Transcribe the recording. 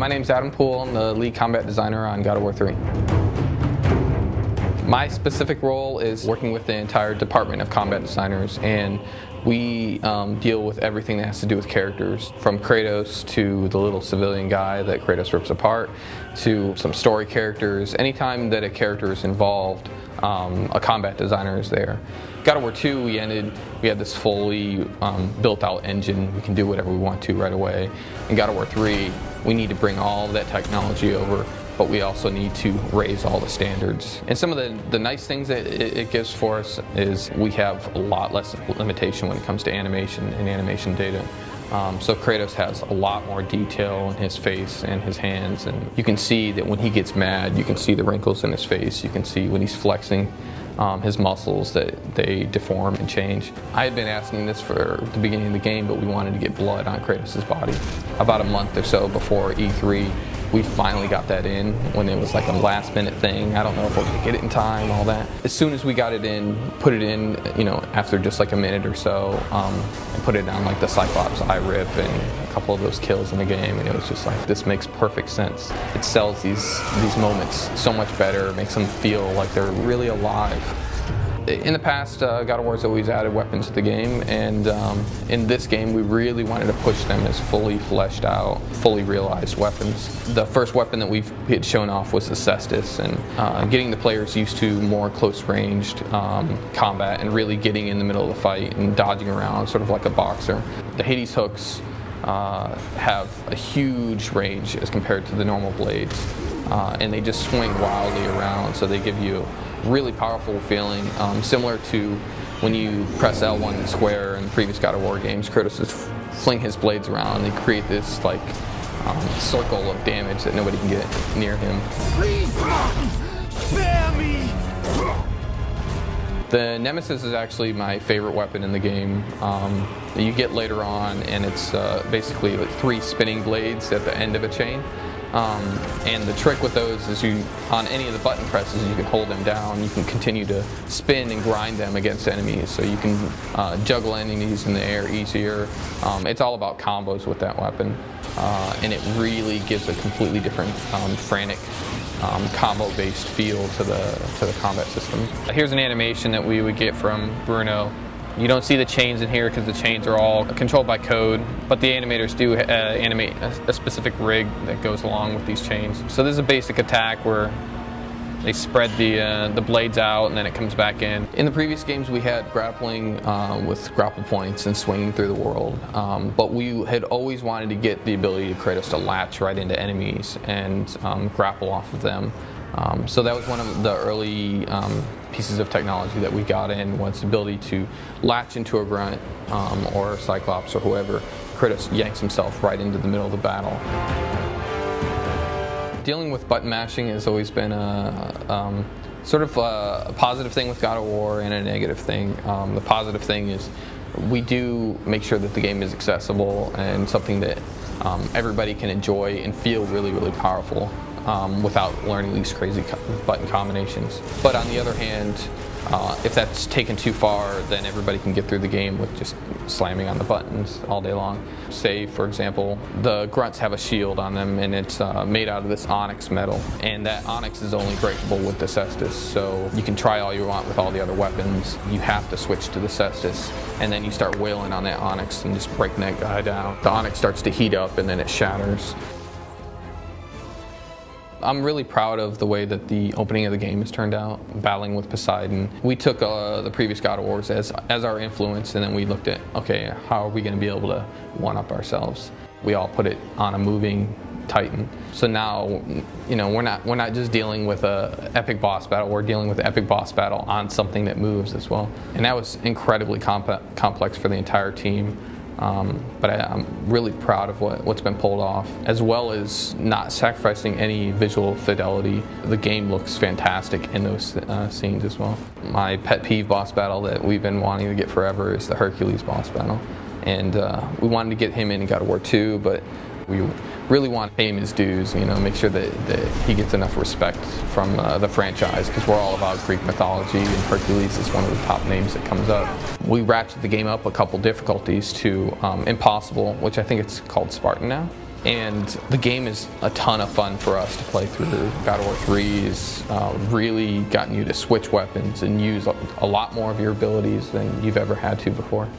My name's Adam Poole. I'm the lead combat designer on God of War 3. My specific role is working with the entire department of combat designers, and we deal with everything that has to do with characters, from Kratos to the little civilian guy that Kratos rips apart, to some story characters. Anytime that a character is involved, a combat designer is there. God of War 2, we had this fully built-out engine. We can do whatever we want to right away. In God of War 3, we need to bring all of that technology over, but we also need to raise all the standards. And some of the nice things that it gives for us is we have a lot less limitation when it comes to animation and animation data. So Kratos has a lot more detail in his face and his hands, and you can see that when he gets mad, you can see the wrinkles in his face. You can see when he's flexing his muscles that they deform and change. I had been asking this for the beginning of the game, but we wanted to get blood on Kratos' body. About a month or so before E3, we finally got that in when it was like a last minute thing. I don't know if we're gonna get it in time, all that. As soon as we got it in, put it in, after just like a minute or so, and put it on like the Cyclops eye rip and a couple of those kills in the game, and it was just like, this makes perfect sense. It sells these moments so much better, makes them feel like they're really alive. In the past, God of War's always added weapons to the game, and in this game we really wanted to push them as fully fleshed out, fully realized weapons. The first weapon that we had shown off was the Cestus, and getting the players used to more close-ranged combat and really getting in the middle of the fight and dodging around, sort of like a boxer. The Hades hooks have a huge range as compared to the normal blades, and they just swing wildly around, so they give you really powerful feeling, similar to when you press L1 and square in the previous God of War games. Kratos just fling his blades around and they create this like circle of damage that nobody can get near him. Please, spare me! The Nemesis is actually my favorite weapon in the game. That you get later on, and it's basically like 3 spinning blades at the end of a chain. And the trick with those is on any of the button presses, you can hold them down. You can continue to spin and grind them against enemies, so you can juggle enemies in the air easier. It's all about combos with that weapon, and it really gives a completely different frantic combo-based feel to the combat system. Here's an animation that we would get from Bruno. You don't see the chains in here because the chains are all controlled by code, but the animators do animate a specific rig that goes along with these chains. So this is a basic attack where they spread the blades out and then it comes back in. In the previous games we had grappling with grapple points and swinging through the world, but we had always wanted to get the ability to Kratos to latch right into enemies and grapple off of them. So that was one of the early pieces of technology that we got in, was the ability to latch into a grunt or Cyclops or whoever. Kratos yanks himself right into the middle of the battle. Dealing with button mashing has always been a sort of a positive thing with God of War and a negative thing. The positive thing is we do make sure that the game is accessible and something that everybody can enjoy and feel really, really powerful. Without learning these crazy button combinations. But on the other hand, if that's taken too far, then everybody can get through the game with just slamming on the buttons all day long. Say, for example, the grunts have a shield on them, and it's made out of this onyx metal, and that onyx is only breakable with the Cestus, so you can try all you want with all the other weapons. You have to switch to the Cestus, and then you start wailing on that onyx and just breaking that guy down. The onyx starts to heat up, and then it shatters. I'm really proud of the way that the opening of the game has turned out, battling with Poseidon. We took the previous God of Wars as our influence, and then we looked at, okay, how are we going to be able to one-up ourselves? We all put it on a moving Titan. So now, we're not just dealing with a epic boss battle, we're dealing with an epic boss battle on something that moves as well. And that was incredibly complex for the entire team. But I'm really proud of what's been pulled off, as well as not sacrificing any visual fidelity. The game looks fantastic in those scenes as well. My pet peeve boss battle that we've been wanting to get forever is the Hercules boss battle. And we wanted to get him in God of War 2, but we really want to pay him his dues, make sure that he gets enough respect from the franchise, because we're all about Greek mythology, and Hercules is one of the top names that comes up. We ratcheted the game up a couple difficulties to impossible, which I think it's called Spartan now. And the game is a ton of fun for us to play through. God of War 3's really gotten you to switch weapons and use a lot more of your abilities than you've ever had to before.